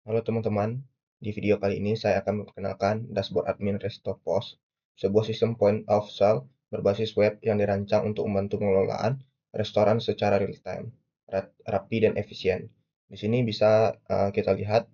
Halo teman-teman, di video kali ini saya akan memperkenalkan dashboard admin RestoPos, sebuah sistem point of sale berbasis web yang dirancang untuk membantu pengelolaan restoran secara real-time, rapi dan efisien. Di sini bisa kita lihat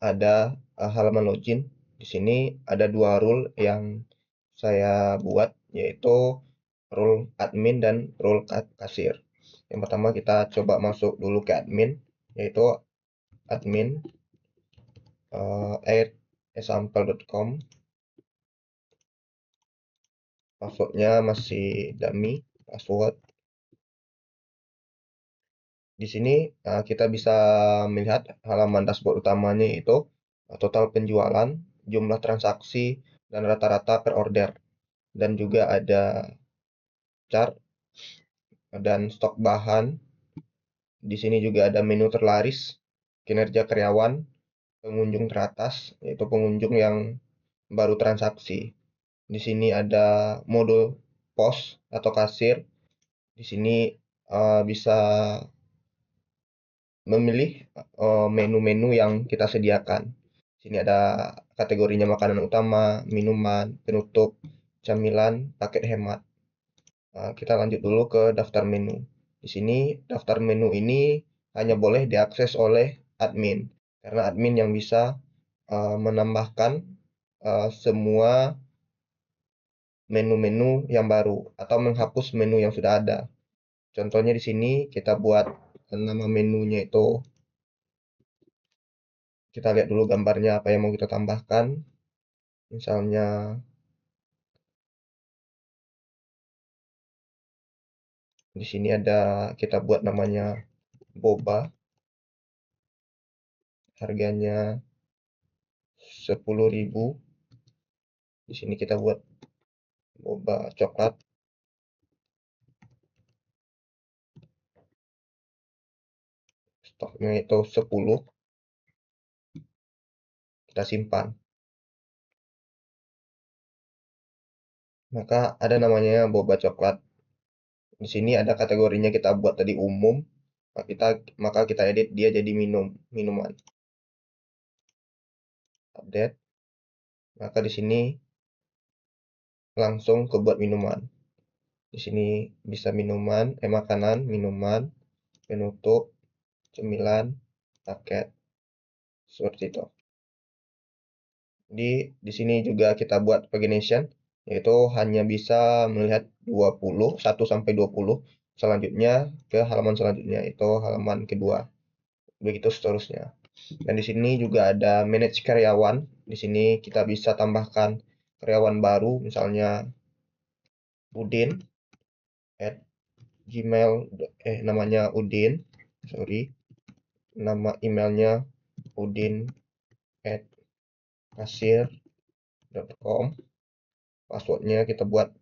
ada halaman login. Di sini ada dua rule yang saya buat, yaitu rule admin dan rule kasir. Yang pertama kita coba masuk dulu ke admin, yaitu admin example.com. Passwordnya masih dummy password. Di sini kita bisa melihat halaman dashboard utamanya, itu total penjualan, jumlah transaksi, dan rata-rata per order, dan juga ada chart dan stok bahan. Di sini juga ada menu terlaris, kinerja karyawan, pengunjung teratas, yaitu pengunjung yang baru transaksi. Di sini ada mode pos atau kasir. Di sini bisa memilih menu-menu yang kita sediakan. Di sini ada kategorinya: makanan utama, minuman, penutup, camilan, paket hemat. Kita lanjut dulu ke daftar menu. Di sini daftar menu ini hanya boleh diakses oleh admin, karena admin yang bisa menambahkan semua menu-menu yang baru atau menghapus menu yang sudah ada. Contohnya di sini kita buat nama menunya itu, kita lihat dulu gambarnya apa yang mau kita tambahkan. Misalnya di sini ada, kita buat namanya boba, harganya 10.000. Di sini kita buat boba coklat, stoknya itu 10, kita simpan. Maka ada namanya boba coklat. Di sini ada kategorinya, kita buat tadi umum, maka kita edit dia jadi minuman. Update. Maka di sini langsung ke buat minuman. Di sini bisa minuman, makanan, minuman, penutup, cemilan, paket, seperti itu. Di sini juga kita buat pagination, yaitu hanya bisa melihat 1 sampai 20. Selanjutnya ke halaman selanjutnya, itu halaman kedua. Begitu seterusnya. Dan di sini juga ada manage karyawan. Di sini kita bisa tambahkan karyawan baru, misalnya Udin at Gmail, namanya Udin, sorry, nama emailnya Udin at kasir.com. Passwordnya kita buat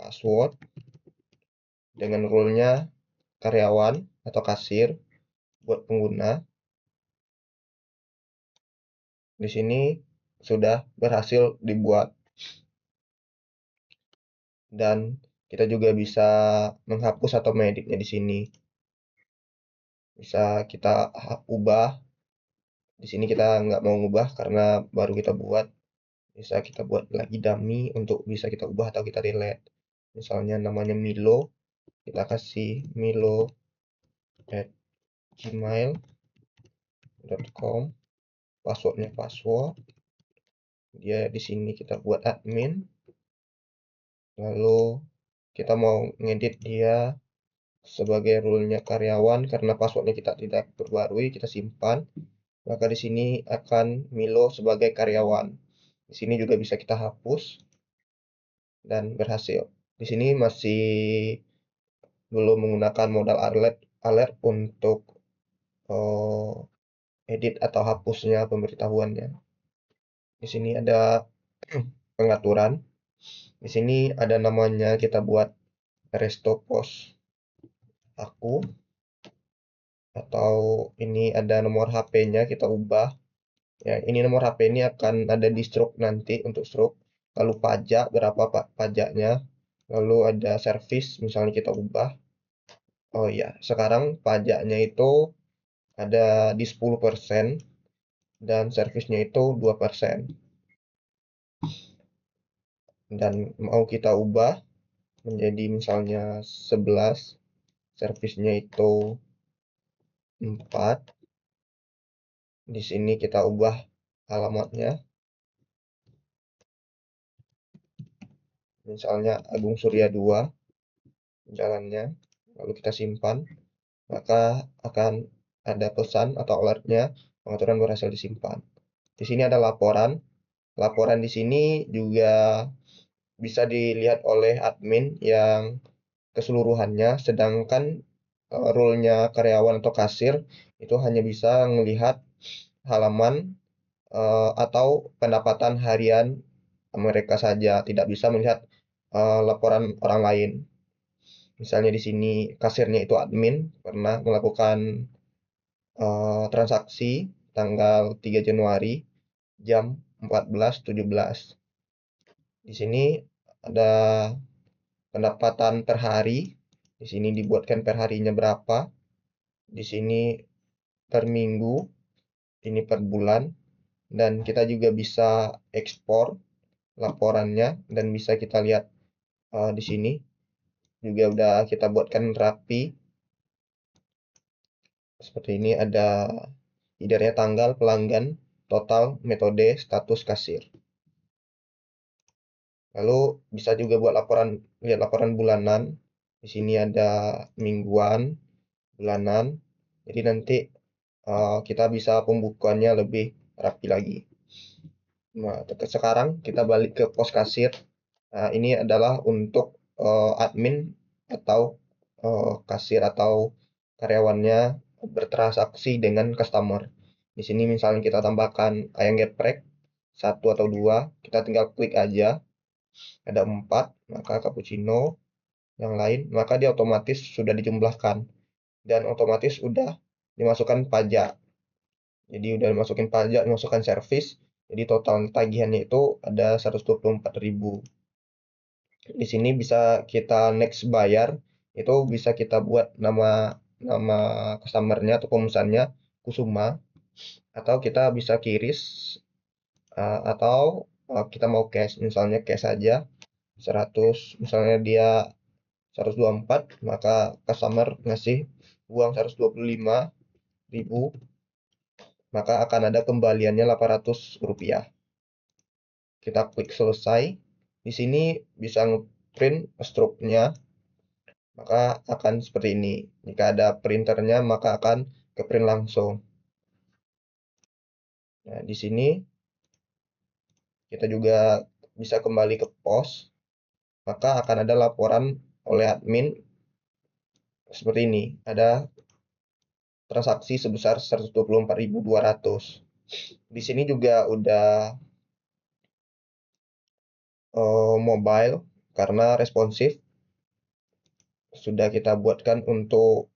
password dengan rule-nya karyawan atau kasir buat pengguna. Di sini sudah berhasil dibuat, dan kita juga bisa menghapus atau mengeditnya di sini. Bisa kita ubah. Di sini kita nggak mau ubah karena baru kita buat. Bisa kita buat lagi dummy untuk bisa kita ubah atau kita delete. Misalnya namanya Milo, kita kasih Milo at gmail.com, passwordnya password. Dia di sini kita buat admin. Lalu kita mau ngedit dia sebagai rule-nya karyawan, karena passwordnya kita tidak perbarui, kita simpan. Maka di sini akan Milo sebagai karyawan. Di sini juga bisa kita hapus, dan berhasil. Di sini masih belum menggunakan modal alert untuk edit atau hapusnya pemberitahuannya. Di sini ada pengaturan. Di sini ada namanya, kita buat RestoPos aku, atau ini ada nomor HP-nya, kita ubah. Ya, ini nomor HP ini akan ada di stroke nanti, untuk stroke. Lalu pajak, berapa pajaknya. Lalu ada service, misalnya kita ubah. Oh iya, sekarang pajaknya itu ada di 10%. dan servisnya itu 2%. Dan mau kita ubah menjadi misalnya 11, servisnya itu 4. Di sini kita ubah alamatnya, misalnya Agung Surya 2 jalannya, lalu kita simpan, maka akan ada pesan atau alertnya pengaturan berhasil disimpan. Di sini ada laporan. Laporan di sini juga bisa dilihat oleh admin yang keseluruhannya, sedangkan role-nya karyawan atau kasir itu hanya bisa melihat halaman atau pendapatan harian mereka saja, tidak bisa melihat laporan orang lain. Misalnya di sini kasirnya itu admin pernah melakukan transaksi tanggal 3 Januari jam 14.17. Di sini ada pendapatan per hari. Di sini dibuatkan per harinya berapa. Di sini per minggu, ini per bulan, dan kita juga bisa ekspor laporannya dan bisa kita lihat di sini juga udah kita buatkan rapi seperti ini, ada leadernya, tanggal, pelanggan, total, metode, status, kasir. Lalu bisa juga buat laporan, lihat laporan bulanan. Di sini ada mingguan, bulanan. Jadi nanti kita bisa pembukuannya lebih rapi lagi. Nah, sekarang kita balik ke pos kasir. Nah, ini adalah untuk admin atau kasir atau karyawannya bertransaksi dengan customer. Di sini misalnya kita tambahkan ayam geprek 1 atau 2, kita tinggal klik aja. Ada 4, maka cappuccino yang lain, maka dia otomatis sudah dijumlahkan dan otomatis sudah dimasukkan pajak. Jadi udah dimasukin pajak, dimasukkan servis. Jadi total tagihannya itu ada 124.000. Di sini bisa kita next bayar, itu bisa kita buat nama nama customernya atau pemesannya Kusuma, atau kita bisa kiris atau kita mau cash, misalnya cash aja 100, misalnya dia 124, maka customer ngasih uang 125.000, maka akan ada kembaliannya 800 rupiah. Kita klik selesai. Di sini bisa ngeprint struknya, maka akan seperti ini. Jika ada printernya, maka akan ke print langsung. Nah, di sini kita juga bisa kembali ke pos, maka akan ada laporan oleh admin seperti ini. Ada transaksi sebesar 124.200. Di sini juga udah mobile karena responsif. Sudah kita buatkan untuk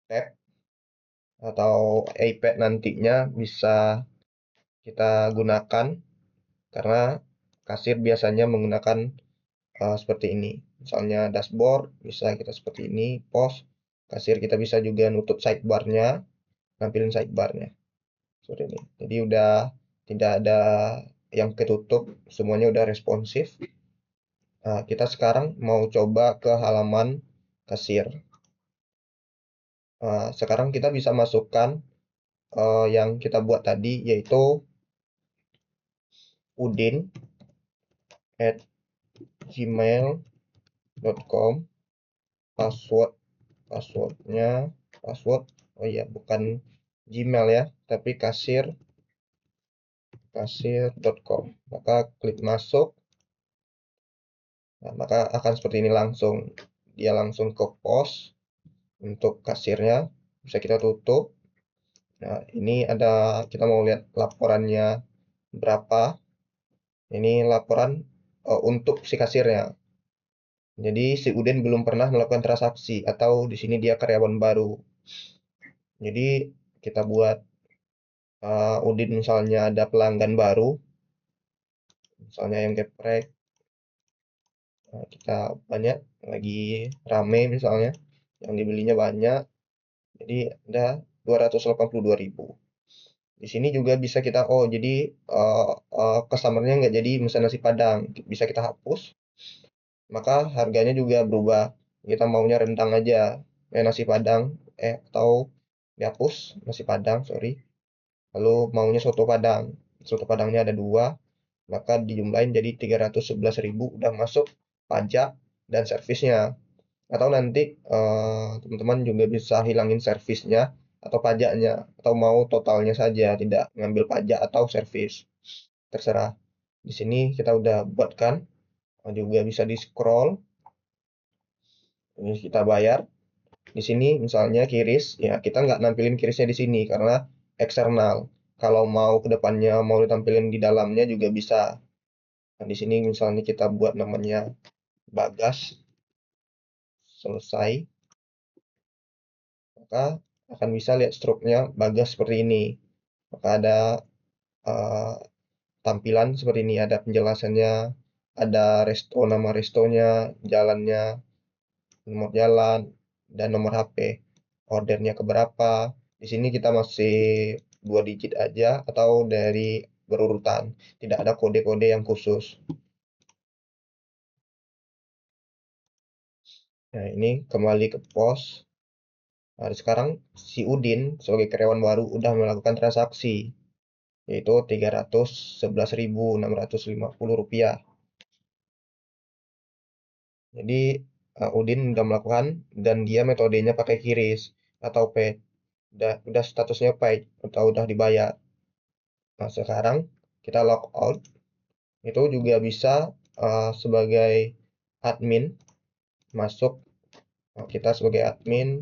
tab atau iPad nantinya bisa kita gunakan, karena kasir biasanya menggunakan seperti ini. Misalnya dashboard bisa kita seperti ini, pos kasir kita bisa juga nutup sidebarnya, nampilin sidebarnya seperti ini. Jadi udah tidak ada yang ketutup, semuanya udah responsif. Nah, kita sekarang mau coba ke halaman kasir. Sekarang kita bisa masukkan yang kita buat tadi, yaitu udin@gmail.com. Passwordnya oh iya, bukan Gmail ya, tapi kasir.com. Maka klik masuk. Nah, maka akan seperti ini langsung. Dia langsung ke pos untuk kasirnya. Bisa kita tutup. Nah, ini ada, kita mau lihat laporannya berapa. Ini laporan untuk si kasirnya. Jadi si Udin belum pernah melakukan transaksi, atau di sini dia karyawan baru. Jadi kita buat Udin misalnya ada pelanggan baru, misalnya yang geprek, kita banyak lagi rame misalnya, yang dibelinya banyak, jadi ada 282.000. Di sini juga bisa kita, oh jadi customer-nya nggak jadi pesan nasi Padang, bisa kita hapus, maka harganya juga berubah. Kita maunya rendang aja, nasi Padang, atau dihapus nasi Padang, sorry. Lalu maunya soto Padang, soto Padangnya ada dua, maka dijumlahin jadi 311.000, udah masuk pajak dan servisnya. Atau nanti teman-teman juga bisa hilangin servisnya atau pajaknya, atau mau totalnya saja, tidak ngambil pajak atau servis. Terserah. Di sini kita udah buatkan, juga bisa di-scroll, ini kita bayar. Di sini misalnya kiris, ya kita nggak nampilin kirisnya di sini karena eksternal. Kalau mau ke depannya mau ditampilin di dalamnya juga bisa. Nah, di sini misalnya kita buat namanya Bagas, selesai, maka akan bisa lihat struknya Bagas seperti ini. Maka ada eh, tampilan seperti ini, ada penjelasannya, ada nama restonya, jalannya, nomor jalan, dan nomor HP. Ordernya keberapa? Di sini kita masih 2 digit aja atau dari berurutan. Tidak ada kode-kode yang khusus. Nah, ini kembali ke pos. Nah, sekarang si Udin sebagai karyawan baru udah melakukan transaksi, yaitu Rp311.650. Jadi Udin udah melakukan dan dia metodenya pakai kiris atau paid. Udah statusnya paid atau udah dibayar. Nah, sekarang kita log out. Itu juga bisa sebagai admin masuk. Nah, kita sebagai admin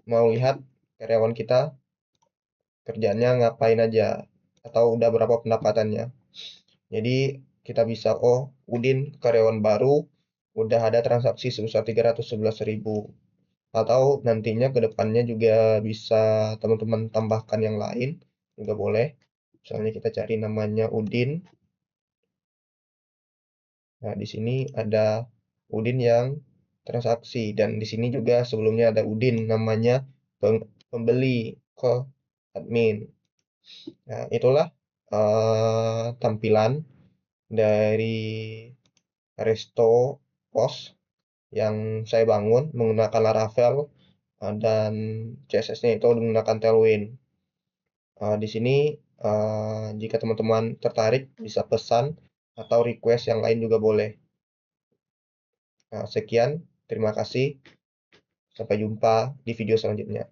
mau lihat karyawan kita kerjanya ngapain aja atau udah berapa pendapatannya. Jadi kita bisa, oh Udin karyawan baru udah ada transaksi sebesar 311.000. Atau nantinya ke depannya juga bisa teman-teman tambahkan yang lain juga boleh. Misalnya kita cari namanya Udin. Nah, di sini ada Udin yang transaksi dan di sini juga sebelumnya ada Udin namanya pembeli ke admin. Nah, itulah tampilan dari Resto Pos yang saya bangun menggunakan Laravel, dan CSS-nya itu menggunakan Tailwind. Di sini jika teman-teman tertarik bisa pesan atau request yang lain juga boleh. Sekian, terima kasih. Sampai jumpa di video selanjutnya.